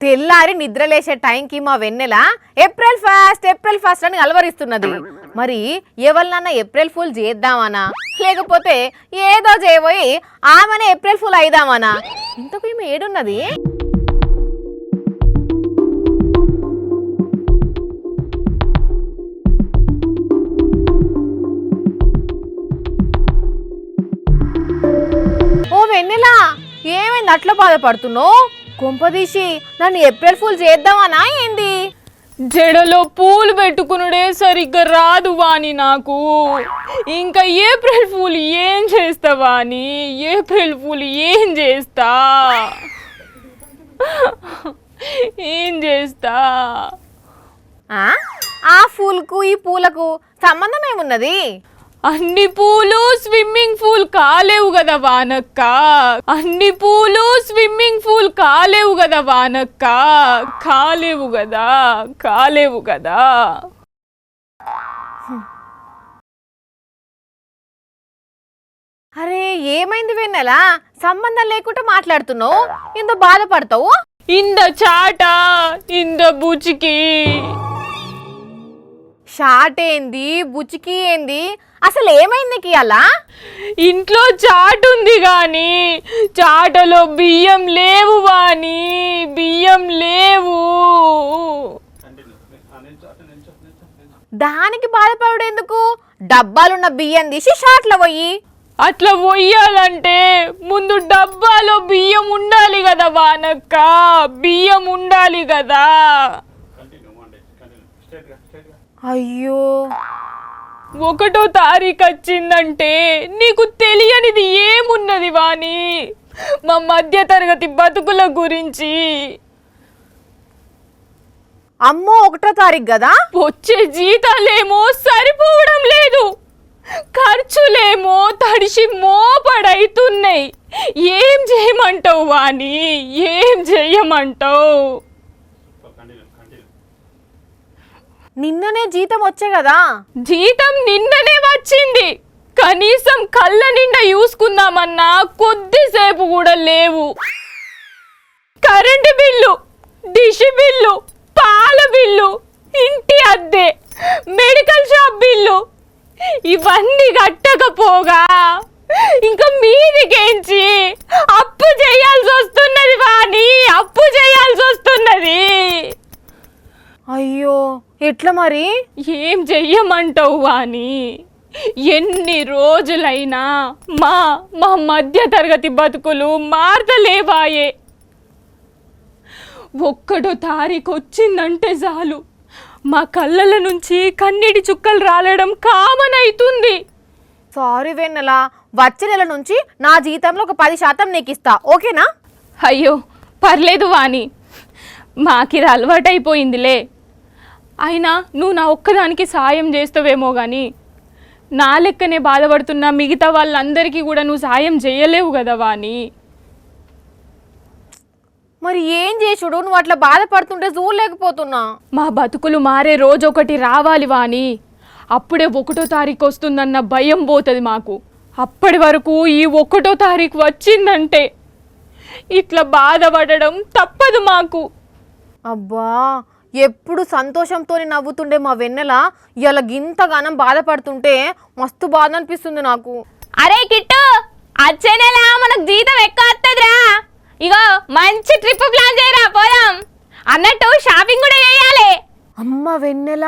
తెల్లారి నిద్రలేసే టైంకి మా వెన్నెల ఏప్రిల్ ఫస్ట్ అని అలవరిస్తున్నది. మరి ఎవరినన్నా ఏప్రిల్ ఫుల్ చేద్దామనా లేకపోతే ఏదో చేయబోయి ఆమెనే ఏప్రిల్ ఫుల్ అయిదామనా? ఇంతకు ఈమె ఏడున్నది? ఓ వెన్నెల, ఏమైంది అట్లా బాధపడుతున్నావు? కొంపదీసి నన్ను ఏప్రిల్ ఫుల్ చేద్దామనా ఏంది? జడలో పూలు పెట్టుకునుడే సరిగ్గా రాదు వాణి నాకు. ఇంకా ఏప్రిల్ ఫుల్ ఏం చేస్తావా అని? ఏప్రిల్ ఫుల్ ఏం చేస్తా? ఆ పూలకు ఈ పూలకు సంబంధం ఏమున్నది? అన్ని పూలు స్విమ్మింగ్ పూల్ కాలేవు కదా వానక్క. అన్ని పూలు స్విమ్మింగ్ పూల్ కాలేవు కదా వానక్క. కాలేవు కదా. అరే ఏమైంది వెన్నెల? సంబంధం లేకుండా మాట్లాడుతున్నావు, ఇంత బాధపడతావు? ఇంద చాట ఇంద బుచికి. షాట్ ఏంది, బుచికి ఏంది? అసలు ఏమైంది నీకు అలా? ఇంట్లో చాట్ ఉంది గాని చాటలో బియ్యం లేవు వాణి, బియ్యం లేవు. దానికి బాధపడేందుకు? డబ్బాలున్న బియ్యం తీసి షాట్లో పోయి. అట్లా పోయాలంటే ముందు డబ్బాలో బియ్యం ఉండాలి కదా వానక్క, బియ్యం ఉండాలి కదా. అయ్యో, 1వ తారీఖు వచ్చిందంటే నీకు తెలియనిది ఏమున్నది వాణి మా మధ్య తరగతి బతుకుల గురించి? అమ్మో 1వ తారీఖు కదా? వచ్చే జీతాలేమో సరిపోవడం లేదు, ఖర్చులేమో తడిసి మోపడైతున్నాయి. ఏం చేయమంటావు వాణి, ఏం చెయ్యమంటావు? నిన్ననే జీతం వచ్చే కదా? జీతం నిన్ననే వచ్చింది, కనీసం కళ్ళ నిండా చూసుకుందామన్నా కొద్దిసేపు కూడా లేవు. కరెంటు బిల్లు, డిష్ బిల్లు, పాల బిల్లు, ఇంటి అద్దె, మెడికల్ షాప్ బిల్లు ఇవన్నీ కట్టకపోగా ఇంకా మీదికేంచి అప్పు చేయాల్సి వస్తున్నది వాణి, అప్పు చేయాల్సి వస్తున్నది. అయ్యో, ఎట్లా మరి? ఏం చెయ్యమంటావు వాణి? ఎన్ని రోజులైనా మా మా మధ్య తరగతి బతుకులు మారతలేవాయే. 1వ తారీఖు వచ్చిందంటే చాలు మా కళ్ళల నుంచి కన్నీటి చుక్కలు రాలడం కామన్ అవుతుంది. సారీ వెన్నెల, వచ్చే నెల నుంచి నా జీతంలో ఒక 10% నీకు ఇస్తా, ఓకేనా? అయ్యో పర్లేదు వాణి, మాకిది అలవాటైపోయిందిలే. అయినా నువ్వు నా ఒక్కదానికి సాయం చేస్తావేమో కానీ నా లెక్కనే బాధపడుతున్నా మిగతా వాళ్ళందరికీ కూడా నువ్వు సాయం చేయలేవు కదా వాణి. మరి ఏం చేసుడు? నువ్వు అట్లా బాధపడుతుంటే చూడలేకపోతున్నా. మా బతుకులు మారే రోజు ఒకటి రావాలి వాణి, అప్పుడే 1వ తారీఖు వస్తుందన్న భయం పోతుంది మాకు. అప్పటి వరకు ఈ 1వ తారీఖు వచ్చిందంటే ఇట్లా బాధపడడం తప్పదు మాకు. అబ్బా, ఎప్పుడు సంతోషంతో నవ్వుతుండే మా వెన్నెల ఇలా గింతగానం బాధపడుతుంటే మస్తు బాధ అనిపిస్తుంది నాకు. అరే కిట్టు, వచ్చే నెల మనకు జీతం ఎక్కువ వస్తుందిరా. ఇగో మంచి ట్రిప్ ప్లాన్ చేయరా, పోదాం. అన్నట్టు షాపింగ్ కూడా చేయాలి. అమ్మ వెన్నెల,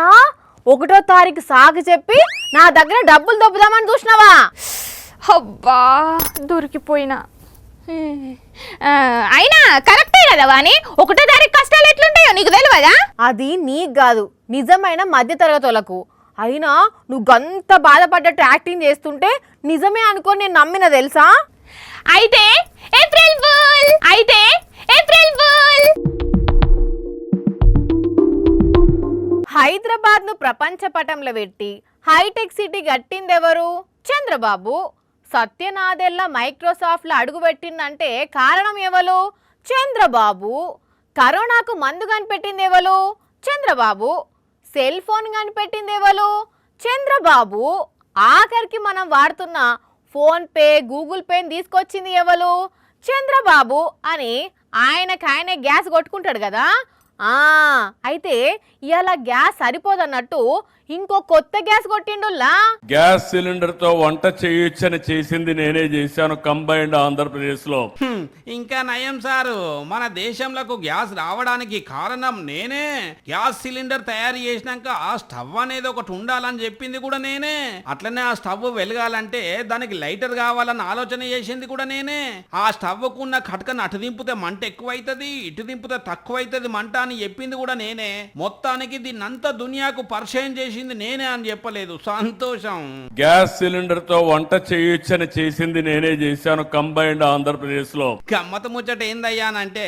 1వ తారీఖు సాగు చెప్పి నా దగ్గర డబ్బులు దొబ్బుదామని చూసినావా? అబ్బా దొరికిపోయినా. అయినా కరెక్టే కదా వాణి, 1వ తారీఖు కష్టాలు ఎట్లుంటాయో నీకు తెలియదా? అది నీకు కాదు, నిజమైన మధ్య తరగతులకు. అయినా నువ్వు గంత బాధపడ్డట్టు యాక్టింగ్ చేస్తుంటే నిజమే అనుకొని నేను నమ్మిన తెలుసా? అయితే ఏప్రిల్ ఫూల్, అయితే ఏప్రిల్ ఫూల్. హైదరాబాద్ను ప్రపంచ పటంలో పెట్టి హైటెక్ సిటీ కట్టిందెవరు? చంద్రబాబు. సత్యనాదెల్ల మైక్రోసాఫ్ట్లో అడుగుపెట్టిందంటే కారణం ఎవరు? చంద్రబాబు. కరోనాకు మందు కనిపెట్టింది ఎవరు? చంద్రబాబు. సెల్ ఫోన్ కనిపెట్టింది ఎవరు? చంద్రబాబు. ఆఖరికి మనం వాడుతున్న ఫోన్పే, గూగుల్ పేని తీసుకొచ్చింది ఎవరు? చంద్రబాబు అని ఆయనకాయనే గ్యాస్ కొట్టుకుంటాడు కదా. అయితే ఇలా గ్యాస్ సరిపోదన్నట్టు ఇంకో కొత్త గ్యాస్ కొట్టిండుల్లా. గ్యాస్ సిలిండర్ తో వంట చేయొచ్చని చేసింది నేనే చేశాను కంబైన్డ్ ఆంధ్రప్రదేశ్ లో. ఇంకా నయం సారు, మన దేశంలోకి గ్యాస్ రావడానికి కారణం నేనే. గ్యాస్ సిలిండర్ తయారు చేసినాక ఆ స్టవ్ అనేది ఒకటి ఉండాలని చెప్పింది కూడా నేనే. అట్లనే ఆ స్టవ్ వెలగాలంటే దానికి లైటర్ కావాలని ఆలోచన చేసింది కూడా నేనే. ఆ స్టవ్ కున్న కటకను అటు దింపితే మంట ఎక్కువైతుంది, ఇటు దింపితే తక్కువైతుంది మంట అని చెప్పింది కూడా నేనే. మొత్తానికి దీన్నంతా దునియాకు పరిచయం చేసింది నేనే అని చెప్పలేదు. సంతోషం. గ్యాస్ సిలిండర్ తో వంట చేయొచ్చని చేసింది నేనే చేశాను కంబైన్డ్ ఆంధ్రప్రదేశ్ లో. గమ్మత ముచ్చట ఏందయ్యానంటే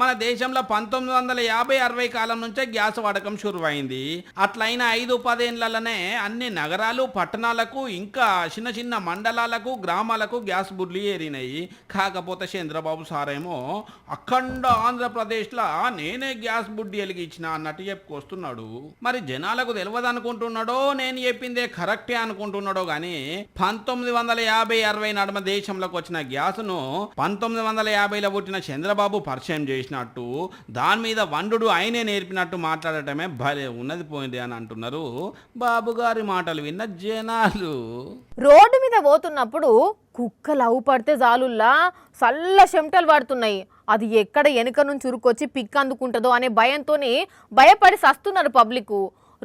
మన దేశంలో 1950-60 కాలం నుంచే గ్యాస్ వాడకం షురువైంది. అట్లయిన 5-10 ఏళ్లనే అన్ని నగరాలు పట్టణాలకు ఇంకా చిన్న చిన్న మండలాలకు గ్రామాలకు గ్యాస్ బుడ్లు ఏరినాయి. కాకపోతే చంద్రబాబు సారేమో అఖండ ఆంధ్రప్రదేశ్లో నేనే గ్యాస్ బుడ్డి వెలిగించిన అన్నట్టు చెప్పుకొస్తున్నాడు. మరి జనాలకు తెలియదు అనుకుంటున్నాడో నేను చెప్పిందే కరెక్టే అనుకుంటున్నాడో గానీ 1950-60 నడుమ దేశంలోకి వచ్చిన గ్యాస్ను 1950లో పుట్టిన చంద్రబాబు పరిచయం చేసినట్టు దాని మీద వండు ఆయనే నేర్పినట్టు మాట్లాడటమే భలే ఉన్నది పోయింది అని అంటున్నారు బాబు గారి మాటలు విన్న జనాలు. రోడ్డు మీద పోతున్నప్పుడు కుక్కలు అవు పడితే జాలుల్లా చల్ల చెమటలు పడుతున్నాయి. అది ఎక్కడ వెనుక నుంచి ఉరుకొచ్చి పిక్ అందుకుంటుందో అనే భయంతోని భయపడి సస్తున్నారు పబ్లిక్.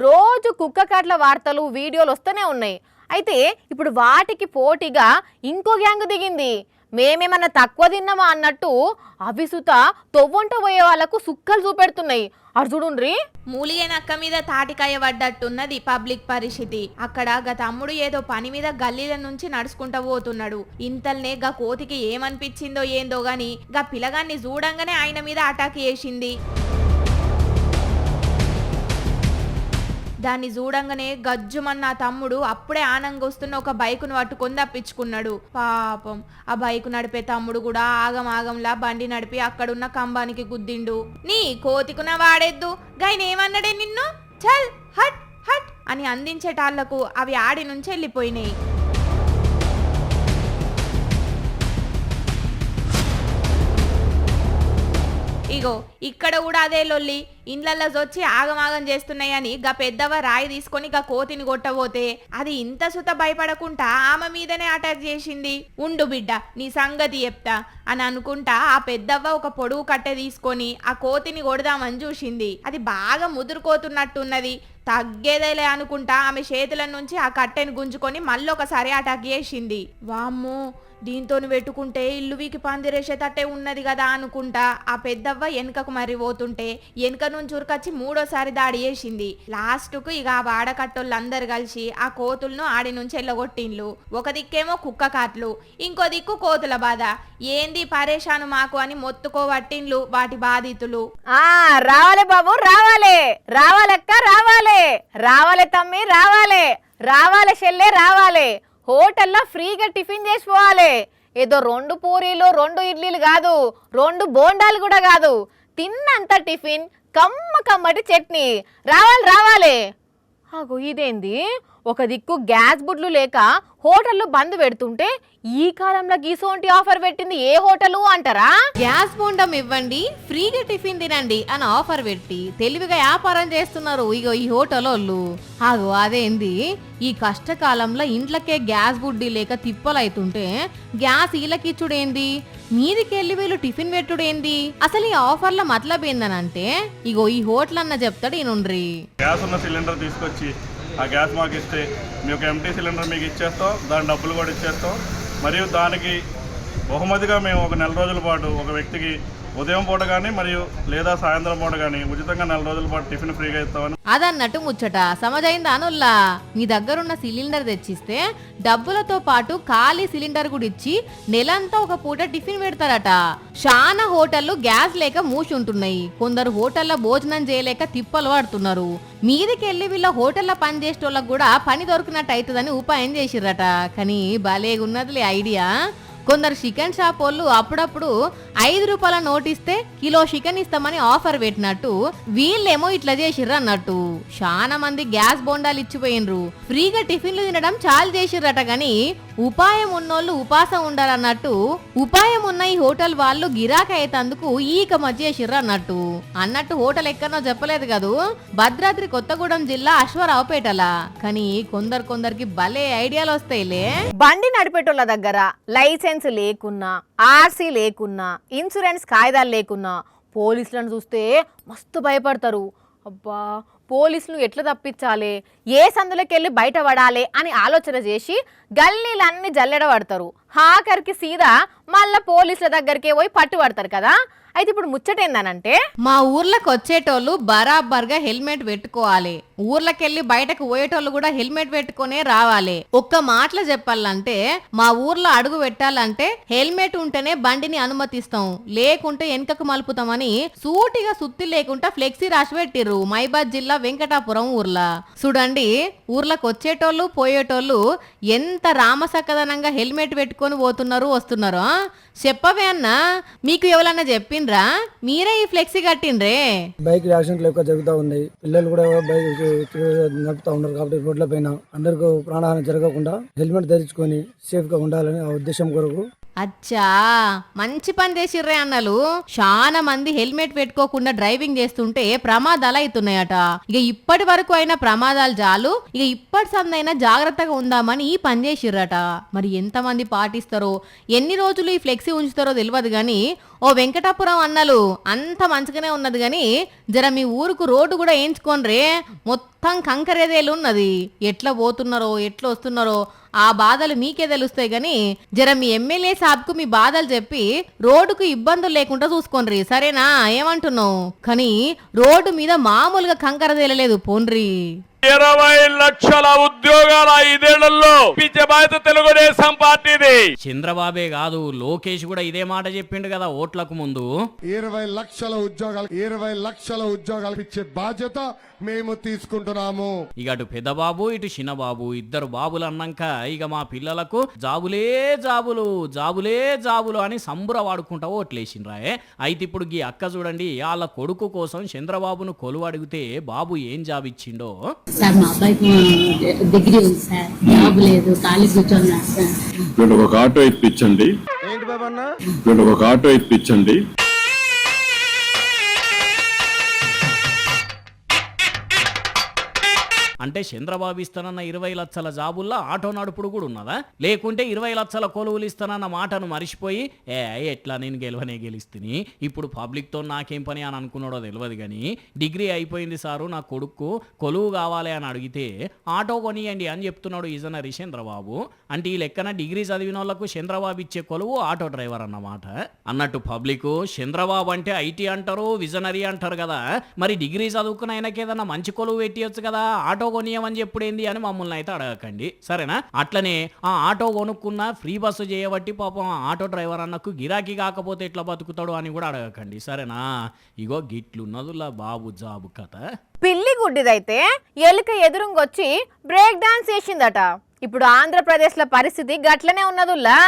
రోజు కుక్క కాట్ల వార్తలు వీడియోలు వస్తూనే ఉన్నాయి. అయితే ఇప్పుడు వాటికి పోటీగా ఇంకో గ్యాంగ్ దిగింది. మేమేమన్నా తక్కువ తిన్నామా అన్నట్టు అవిసుత తొవ్వంట పోయే వాళ్ళకు సుక్కలు చూపెడుతున్నాయి. అటు చూడుండ్రి. మూలిగే నక్క మీద తాటికాయ పడ్డట్టున్నది పబ్లిక్ పరిస్థితి. అక్కడ గా తమ్ముడు ఏదో పని మీద గల్లీల నుంచి నడుచుకుంటూ పోతున్నాడు. ఇంతల్నే గా కోతికి ఏమనిపించిందో ఏందో గాని గా పిలగాన్ని చూడంగానే ఆయన మీద అటాక్ చేసింది. దాన్ని చూడంగానే గజ్జుమన్న తమ్ముడు అప్పుడే ఆనంగొస్తున్న ఒక బైకును పట్టుకొని తప్పించుకున్నాడు. పాపం ఆ బైకు నడిపే తమ్ముడు కూడా ఆగంలా బండి నడిపి అక్కడున్న కంబానికి గుద్దిండు. నీ కోతికున వాడేద్దు గైనేమన్నాడే నిన్ను, చల్ హట్ హట్ అని అందించేటాళ్లకు అవి ఆడి నుంచి వెళ్ళిపోయినాయి. ఇగో ఇక్కడ కూడా అదే లొల్లి. ఇండ్లల్లో వచ్చి ఆగమాగం చేస్తున్నాయని గా పెద్దవ రాయి తీసుకొని గా కోతిని కొట్టబోతే అది ఇంత సుత భయపడకుండా ఆమె మీదనే అటాక్ చేసింది. ఉండు బిడ్డ నీ సంగతి చెప్తా అని అనుకుంటా ఆ పెద్దవ్వ ఒక పొడుగు కట్టె తీసుకొని ఆ కోతిని కొడదామని చూసింది. అది బాగా ముదురుకోతున్నట్టున్నది. తగ్గేదేలే అనుకుంటా ఆమె చేతుల నుంచి ఆ కట్టెని గుంజుకొని మళ్ళొకసారి అటాక్ చేసింది. వామ్మో దీంతో పెట్టుకుంటే ఇల్లు వీకి పందిరేసేటట్టే ఉన్నది కదా అనుకుంటా ఆ పెద్దవ్వ వెనుకకు మరి పోతుంటే వెనుక నుంచి ఉరికొచ్చి మూడోసారి దాడి చేసింది. లాస్ట్కు ఇక ఆ వాడకట్టోళ్ళందరు కలిసి ఆ కోతులను ఆడి నుంచి వెళ్ళగొట్టిండ్లు. ఒక దిక్కేమో కుక్క కాట్లు, ఇంకో దిక్కు కోతుల బాధ. ఏంది పరేషాను మాకు అని మొత్తుకోవట్టిండ్లు వాటి బాధితులు. రావాలే బాబు రావాలే, రావాలక్క రావాలే, రావాలే తమ్మి రావాలే, రావాలే చెల్లె రావాలే. హోటల్లో ఫ్రీగా టిఫిన్ చేసిపోవాలి. ఏదో 2 పూరీలు 2 ఇడ్లీలు కాదు, 2 బోండాలు కూడా కాదు, తిన్నంత టిఫిన్ కమ్మటి చట్నీ రావాలి. అగో ఇదేంది, ఒక దిక్కు గ్యాస్ బుడ్లు లేక హోటల్లో బంద్ పెడుతుంటే ఈ కాలంలో గీసోంటి ఆఫర్ పెట్టింది ఏ హోటలు అంటారా? గ్యాస్ బోండం ఇవ్వండి ఫ్రీగా టిఫిన్ తినండి అని ఆఫర్ పెట్టి తెలివిగా వ్యాపారం చేస్తున్నారు ఇగో ఈ హోటల్ వాళ్ళు. అగో అదేంది, ఈ కష్టకాలంలో ఇంట్లకే గ్యాస్ బుడ్డి లేక తిప్పలైతుంటే గ్యాస్ ఈలకిచ్చుడేంది, మీదికెళ్ళి వీళ్ళు టిఫిన్ పెట్టుడేంది? అసలు ఈ ఆఫర్ల మతలబ్ ఏందనంటే ఇగో ఈ హోటల్ అన్న చెప్తాడు ఈనుండ్రి. గ్యాస్ ఉన్న సిలిండర్ తీసుకొచ్చి ఆ గ్యాస్ మాకు ఇస్తే మేము ఒక ఎంటీ సిలిండర్ మీకు ఇచ్చేస్తాం, దాని డబ్బులు కూడా ఇచ్చేస్తాం. మరియు దానికి బహుమతిగా మేము ఒక 4 రోజుల పాటు ఒక వ్యక్తికి ఉదయం పూట కానీ మరియు లేదా సాయంత్రం పూట కానీ ఉచితంగా 4 రోజుల పాటు టిఫిన్ ఫ్రీగా ఇస్తామని. అదన్నట్టు ముచ్చట సమజైందా అనుల్లా? మీ దగ్గరున్న సిలిండర్ తెచ్చిస్తే డబ్బులతో పాటు ఖాళీ సిలిండర్ కూడా ఇచ్చి నెలంతా ఒక పూట టిఫిన్ పెడతారట. చాలా హోటళ్లు గ్యాస్ లేక మూసి ఉంటున్నాయి. కొందరు హోటల్లో భోజనం చేయలేక తిప్పలు పడుతున్నారు. మీదికెళ్ళి వీళ్ళ హోటల్లో పని చేసేటోళ్ళకు కూడా పని దొరికినట్టు అవుతుందని ఉపాయం చేసిర్రట. కానీ భలేగున్నదిలే ఐడియా. కొందరు చికెన్ షాప్ వాళ్ళు అప్పుడప్పుడు 5 రూపాయల నోట్ ఇస్తే కిలో చికెన్ ఇస్తామని ఆఫర్ పెట్టినట్టు వీళ్ళేమో ఇట్లా చేసిర్రు అన్నట్టు. చాలా మంది గ్యాస్ బోండాలు ఇచ్చిపోయినరు, ఫ్రీగా టిఫిన్లు తినడం చాలు చేసిర్రట. గాని ఉపాయం ఉన్నోళ్ళు ఉపాసం ఉండాలన్నట్టు ఉపాయం ఉన్న ఈ హోటల్ వాళ్ళు గిరాకీ అయ్యేందుకు ఈక మధ్య చేసిర్రు అన్నట్టు హోటల్ ఎక్కడనో చెప్పలేదు కదూ, భద్రాద్రి కొత్తగూడెం జిల్లా అశ్వరావుపేటలా. కానీ కొందరికి భలే ఐడియాలు వస్తాయిలే. బండి నడిపేటోళ్ళ దగ్గర లైసెన్స్ లేకున్నా, ఆర్సీ లేకున్నా, ఇన్సూరెన్స్ కాయిదాలు లేకున్నా పోలీసులను చూస్తే మస్తు భయపడతారు. అబ్బా పోలీసులు ఎట్లా తప్పించాలి, ఏ సందులోకెళ్ళి బయట పడాలి అని ఆలోచన చేసి గల్లీలన్నీ జల్లెడబడతారు. ఆఖరికి సీదా మళ్ళా పోలీసుల దగ్గరికే పోయి పట్టుబడతారు కదా. అయితే ఇప్పుడు ముచ్చటేందనంటే, మా ఊర్లకు వచ్చేటోళ్ళు బరాబర్గా హెల్మెట్ పెట్టుకోవాలి, ఊర్లకెళ్ళి బయటకు పోయేటోళ్ళు కూడా హెల్మెట్ పెట్టుకునే రావాలి. ఒక్క మాటలో చెప్పాలంటే మా ఊర్లో అడుగు పెట్టాలంటే హెల్మెట్ ఉంటేనే బండిని అనుమతిస్తాం, లేకుంటే వెనకకు మలుపుతామని సూటిగా సుత్తి లేకుండా ఫ్లెక్సీ రాసి పెట్టిర్రు మైబాద్ జిల్లా వెంకటాపురం ఊర్లా. చూడండి, ఊర్లకు వచ్చేటోళ్ళు పోయేటోళ్ళు ఎంత రామసక్కదనంగా హెల్మెట్ పెట్టుకొని పోతున్నారు వస్తున్నారు. చెప్పవే అన్నా, మీకు ఎవరన్నా చెప్పిండ్రా? మీరే ఈ ఫ్లెక్సీ కట్టిండ్రే. బైక్ యాక్సిడెంట్లు ఎక్కువ జరుగుతూ ఉన్నాయి, పిల్లలు కూడా బైక్ నడుపుతా ఉన్నారు. కాబట్టి రోడ్ల పైన అందరికీ ప్రాణహాని జరగకుండా హెల్మెట్ ధరించుకొని సేఫ్ గా ఉండాలని ఆ ఉద్దేశం కొరకు. అచ్చా, మంచి పని చేసిర్రే అన్నలు. చాలా మంది హెల్మెట్ పెట్టుకోకుండా డ్రైవింగ్ చేస్తుంటే ప్రమాదాలు అవుతున్నాయట. ఇక ఇప్పటి వరకు అయినా ప్రమాదాలు చాలు, ఇక ఇప్పటి సందైనా జాగ్రత్తగా ఉందామని ఈ పని చేసిర్రట. మరి ఎంతమంది పాటిస్తారో, ఎన్ని రోజులు ఈ ఫ్లెక్సీ ఉంచుతారో తెలియదు గాని ఓ వెంకటాపురం అన్నలు అంత మంచిగానే ఉన్నది గాని జర మీ ఊరుకు రోడ్డు కూడా వేయించుకోనరే, మొత్తం కంకరేదేలు ఉన్నది. ఎట్లా పోతున్నారో ఎట్లా వస్తున్నారో ఆ బాధలు మీకే తెలుస్తాయి గాని జర మీ ఎమ్మెల్యే సాబ్కు మీ బాధలు చెప్పి రోడ్డుకు ఇబ్బందులు లేకుండా చూసుకోండి, సరేనా? ఏమంటున్నావు? కానీ రోడ్డు మీద మామూలుగా కంకరదేలలేదు పోన్రి. 20 లక్షల ఉద్యోగాల 5 ఏళ్లలో ఇచ్చే బాధ్యత తెలుగుదేశం పార్టీది. చంద్రబాబే కాదు, లోకేష్ కూడా ఇదే మాట చెప్పిండు కదా ఓట్లకు ముందు. 20 లక్షల ఉద్యోగాలు ఇచ్చే బాధ్యత మేము తీసుకుంటున్నాము. ఇక అటు పెద్ద బాబు ఇటు చిన్న బాబు ఇద్దరు బాబులు అన్నాక ఇక మా పిల్లలకు జాబులే జాబులు అని సంబుర వాడుకుంటా ఓట్లేసిండ్రాయే. అయితే ఇప్పుడు ఈ అక్క చూడండి, వాళ్ళ కొడుకు కోసం చంద్రబాబును కొలువు అడిగితే బాబు ఏం జాబ్ ఇచ్చిండో. సార్ మా అబ్బాయికి డిగ్రీ ఉంది సార్, జాబ్ లేదు, ఖాళీ కూర్చోన్నారు సార్. వీళ్ళకి ఒక ఆటో ఇప్పించండి. ఏంటి బాబన్నా? వీళ్ళకి ఒక ఆటో ఇప్పించండి. అంటే చంద్రబాబు ఇస్తానన్న 20 లక్షల జాబుల్లో ఆటో నడుపుడు కూడా ఉన్నదా? లేకుంటే 20 లక్షల కొలువులు ఇస్తానన్న మాటను మరిచిపోయి ఎట్లా నేను గెలిస్తేని ఇప్పుడు పబ్లిక్తో నాకేం పని అని అనుకున్నాడో తెలియదు కానీ డిగ్రీ అయిపోయింది సారు, నా కొడుకు కొలువు కావాలి అని అడిగితే ఆటో కొనియండి అని చెప్తున్నాడు ఈజనరీ చంద్రబాబు. అంటే ఈ లెక్కన డిగ్రీ చదివిన వాళ్ళకు చంద్రబాబు ఇచ్చే కొలువు ఆటో డ్రైవర్ అన్నమాట. అన్నట్టు పబ్లిక్ చంద్రబాబు అంటే ఐటీ అంటారు, విజనరీ అంటారు కదా, మరి డిగ్రీ చదువుకున్న ఆయనకి ఏదన్నా మంచి కొలువు పెట్టియొచ్చు కదా, ఆటో కొనియమని చెప్పుడేంది అని మమ్మల్ని అయితే అడగకండి, సరేనా? అట్లనే ఆ ఆటో కొనుక్కున్న ఫ్రీ బస్సు చేయబట్టి పాపం ఆటో డ్రైవర్ అన్నకు గిరాకీ కాకపోతే ఎట్లా బతుకుతాడు అని కూడా అడగకండి, సరేనా? ఇగో గిట్లున్నదులా బాబు జాబు కథ. పిల్లి గుడ్డిదైతే ఎలుక ఎదురుంగొచ్చి బ్రేక్ డాన్స్ చేసిందట. ఇప్పుడు ఆంధ్రప్రదేశ్లో పరిస్థితి గట్లనే ఉన్నదుల్లా.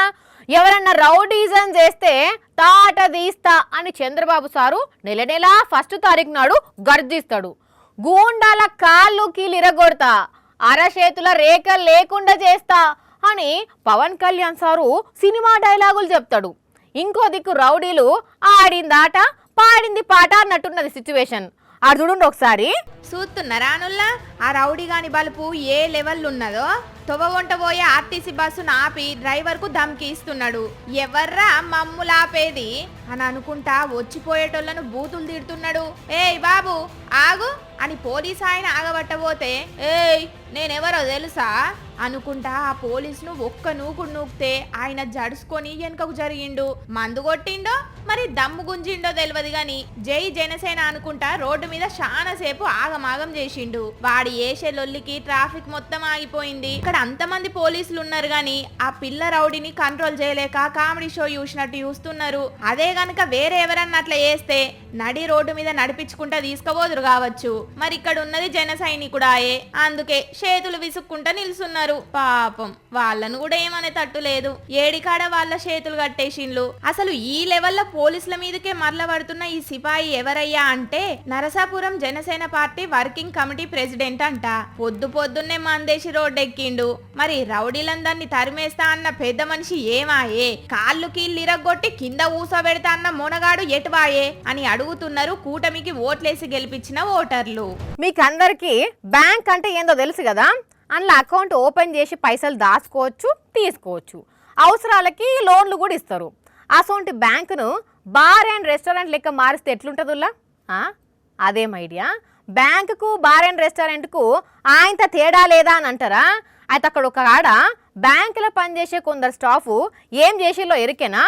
ఎవరన్నా రౌడీజం చేస్తే తాట తీస్తా అని చంద్రబాబు సారు నెల 1 తారీఖు నాడు గర్జిస్తాడు. గూండాల కాళ్ళు కీళ్ళు ఇరగొడతా, అరచేతుల రేఖలు లేకుండా చేస్తా అని పవన్ కళ్యాణ్ సారు సినిమా డైలాగులు చెప్తాడు. ఇంకో దిక్కు రౌడీలు ఆడిందాట పాడింది పాట అన్నట్టున్నది సిచ్యువేషన్. అది చూడండి ఒకసారి. చూస్తున్నారా అనుల్లా ఆ రౌడీ గాని బలుపు ఏ లెవెల్ ఉన్నదో. తొవ్వగొంట పోయే ఆర్టీసీ బస్సును ఆపి డ్రైవర్ కు ధమ్కి ఇస్తున్నాడు. ఎవర్రా మమ్ములాపేది అని అనుకుంటా వచ్చిపోయేటోళ్లను బూతులు తిడుతున్నాడు. ఏయ్ బాబు ఆగు అని పోలీసు ఆయన ఆగబట్టబోతే ఏయ్ నేనెవరో తెలుసా అనుకుంటా ఆ పోలీసును ఒక్క నూకుడు నూకితే ఆయన జడుసుకొని వెనుకకు జరిగిండు. మందు కొట్టిండో మరి దమ్ము గుంజిండో తెలియదు గాని జై జనసేన అనుకుంటా రోడ్డు మీద చాలా సేపు ఆగమాగం చేసిండు. వాడి ఏసే లొల్లికి ట్రాఫిక్ మొత్తం ఆగిపోయింది. ఇక్కడ అంతమంది పోలీసులు ఉన్నారు గాని ఆ పిల్ల రౌడీని కంట్రోల్ చేయలేక కామెడీ షో చూసినట్టు చూస్తున్నారు. అదే గనక వేరే ఎవరన్నా అట్లా చేస్తే నడి రోడ్డు మీద నడిపించుకుంటా తీసుకుపోదురు కావచ్చు. మరి ఇక్కడ ఉన్నది జన సైనికుడాయే, అందుకే చేతులు విసుక్కుంటా నిల్చున్నారు. పాపం వాళ్ళను కూడా ఏమనే తట్టు లేదు. ఏడికాడ వాళ్ళ చేతులు కట్టేసిండ్లు. అసలు ఈ లెవెల్లో పోలీసుల మీదకే మరల పడుతున్న ఈ సిపాయి ఎవరయ్యా అంటే Narasapuram Janasena party working committee president అంట. పొద్దున్నే మందేసి రోడ్డెక్కిండు. మరి రౌడీలందరినీ తరిమేస్తా అన్న పెద్ద మనిషి ఏమాయే, కాళ్ళు కీళ్ళు ఇరగొట్టి కింద ఊసబెడతా అన్న మొనగాడు ఎటువాయే అని అడుగుతున్నారు కూటమికి ఓట్లేసి గెలిపించిన ఓటర్లు. మీకు అందరికీ బ్యాంక్ అంటే ఏందో తెలుసు కదా. అందులో అకౌంట్ ఓపెన్ చేసి పైసలు దాచుకోవచ్చు, తీసుకోవచ్చు, అవసరాలకి లోన్లు కూడా ఇస్తారు. అసొంటి బ్యాంకును బార్ అండ్ రెస్టారెంట్ లెక్క మారిస్తే ఎట్లుంటుందిలా? అదేం ఐడియా. బ్యాంకుకు బార్ అండ్ రెస్టారెంట్కు ఆయంత తేడా లేదా అని అంటారా? అయితే అక్కడ ఒక ఆడ బ్యాంకులో పనిచేసే కొందరు స్టాఫ్ ఏం చేసిలో ఎరికేనా?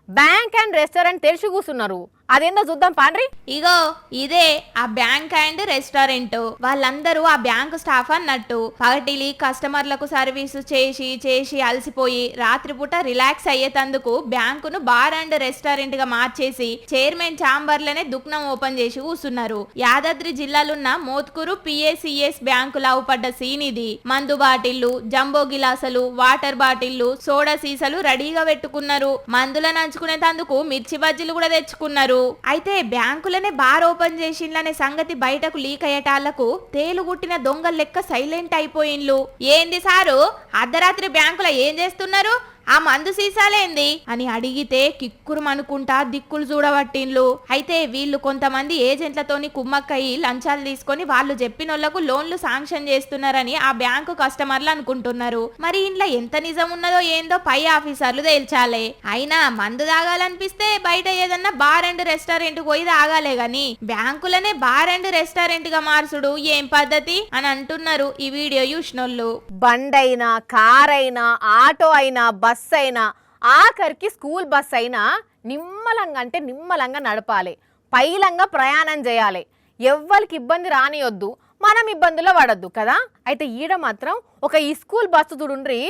బ్యాంక్ అండ్ రెస్టారెంట్ తెలిసి కూర్చున్నారు. అదేందో చూద్దాం పాండ్రి. ఇగో ఇదే ఆ బ్యాంక్ అండ్ రెస్టారెంట్. వాళ్ళందరూ ఆ బ్యాంకు స్టాఫ్ అన్నట్టు. పగటిలి కస్టమర్లకు సర్వీస్ చేసి చేసి అలసిపోయి రాత్రిపూట రిలాక్స్ అయ్యేతందుకు బ్యాంకును బార్ అండ్ రెస్టారెంట్ గా మార్చేసి చైర్మన్ ఛాంబర్లనే దుకాణం ఓపెన్ చేసి కూర్చున్నారు. యాదాద్రి జిల్లాలున్న మోత్కూరు PACS బ్యాంకు లావుపడ్డ సీన్ ఇది. మందు బాటిళ్లు, జంబో గిలాసులు, వాటర్ బాటిళ్లు, సోడా సీసాలు రెడీగా పెట్టుకున్నారు. మందులను నంచుకునేందుకు మిర్చి బజ్జీలు కూడా తెచ్చుకున్నారు. అయితే బ్యాంకులనే బార్ ఓపెన్ చేసిండ్లనే సంగతి బయటకు లీక్ అయ్యేటాళ్లకు తేలుగుట్టిన దొంగల లెక్క సైలెంట్ అయిపోయిండ్లు. ఏంది సారు, అర్ధరాత్రి బ్యాంకులో ఏం చేస్తున్నారు? ఆ మందు సీసాలేంది అని అడిగితే కిక్కురుమనుకుంటా దిక్కులు చూడబట్టిండ్లు. అయితే వీళ్ళు కొంతమంది ఏజెంట్లతోని కుమ్మక్కయి లంచాలు తీసుకొని వాళ్ళు చెప్పినోళ్లకు లోన్లు శాంక్షన్ చేస్తున్నారని ఆ బ్యాంకు కస్టమర్లు అనుకుంటున్నారు. మరి ఇంట్లో ఎంత నిజం ఉన్నదో ఏందో పై ఆఫీసర్లు తేల్చాలే. అయినా మందు తాగాలనిపిస్తే బయట ఏదన్నా బార్ అండ్ రెస్టారెంట్ పోయి తాగాలే గాని బ్యాంకులనే బార్ అండ్ రెస్టారెంట్ గా మార్చుడు ఏం పద్ధతి అని అంటున్నారు ఈ వీడియో చూసినోళ్ళు. బండైనా, కార్ అయినా, ఆటో అయినా, బస్ అయినా, ఆఖరికి స్కూల్ బస్ అయినా నిమ్మలంగా అంటే నిమ్మలంగా నడపాలి, పైలంగా ప్రయాణం చేయాలి. ఎవ్వరికి ఇబ్బంది రానియొద్దు, మనం ఇబ్బందులో పడద్దు కదా. అయితే ఈడ మాత్రం ఒక ఈ స్కూల్ బస్సు చూడుండ్రి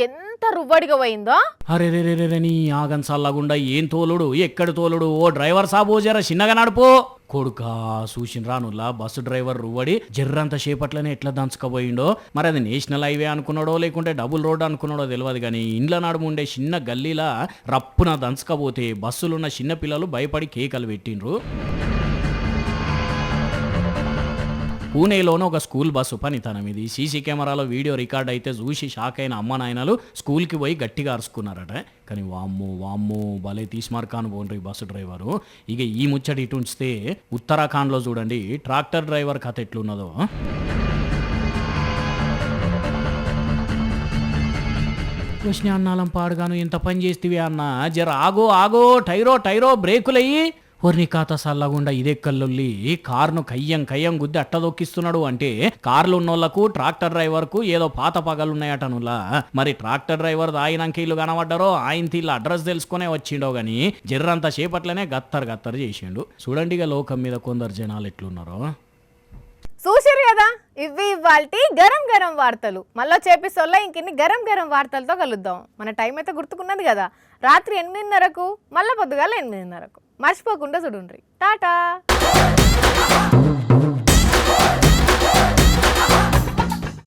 ఎంత రువ్వడిగా పోయిందో. అరే రే రే రే నీ ఆగన్సల్లాగుండా ఏం తోలుడు, ఎక్కడ తోలుడు? ఓ డ్రైవర్ సాబు జర చిన్నగా నడుపు కొడుకా. చూసిన రానుల్లా బస్సు డ్రైవర్ రువ్వడి జర్రంత సేపట్లనే ఎట్లా దంచుకపోయిండో. మరి అది నేషనల్ హైవే అనుకున్నాడో లేకుంటే డబుల్ రోడ్ అనుకున్నాడో తెలియదు కానీ ఇండ్ల నడుము ఉండే చిన్న గల్లీలా రప్పున దంచకపోతే బస్సులున్న చిన్న పిల్లలు భయపడి కేకలు పెట్టిండ్రు. పూణేలోనూ ఒక స్కూల్ బస్సు పనితనం ఇది. సీసీ కెమెరాలో వీడియో రికార్డ్ అయితే చూసి షాక్ అయిన అమ్మ నాయనలు స్కూల్కి పోయి గట్టిగా అరుచుకున్నారట. కానీ వామ్మో భలే తీస్మార్కాను పోండ్రి బస్సు డ్రైవరు. ఇక ఈ ముచ్చటి ఇటు ఉంచితే ఉత్తరాఖండ్లో చూడండి ట్రాక్టర్ డ్రైవర్ కథ ఎట్లున్నదో. కృష్ణ అన్నాలం పాడుగాను ఎంత పని చేస్తేవి అన్న, జర ఆగో టైరో బ్రేకులయ్యి. ఒర్ని కాత సల్లగుండా ఇదెక్కల్లొల్లి కారును కయ్యం గుద్ది అట్టదొక్కిస్తున్నాడు అంటే కార్లు ఉన్నోళ్లకు ట్రాక్టర్ డ్రైవర్కు ఏదో పాత పగలున్నాయటనులా. మరి ట్రాక్టర్ డ్రైవర్ ఆయనంక ఇల్లు కనబడ్డారో ఆయన ఇల్లు అడ్రస్ తెలుసుకునే వచ్చిండో గాని జర్రంత సేపట్లనే గత్తర్ చేసిండు. చూడండి ఇక లోకం మీద కొందరు జనాలు ఎట్లున్నారో. చూసిరు కదా, ఇవి ఇవాల్టి గరం వార్తలు. మళ్ళీ చేపిస్తోళ్ళ ఇంకిన్ని గరం వార్తలతో కలుద్దాం. మన టైం అయితే గుర్తుకున్నది కదా, రాత్రి 8:30కు మళ్ళీ పొద్దుగాల 8:30కు. మర్చిపోకుండా చూడుండ్రి. టాటా.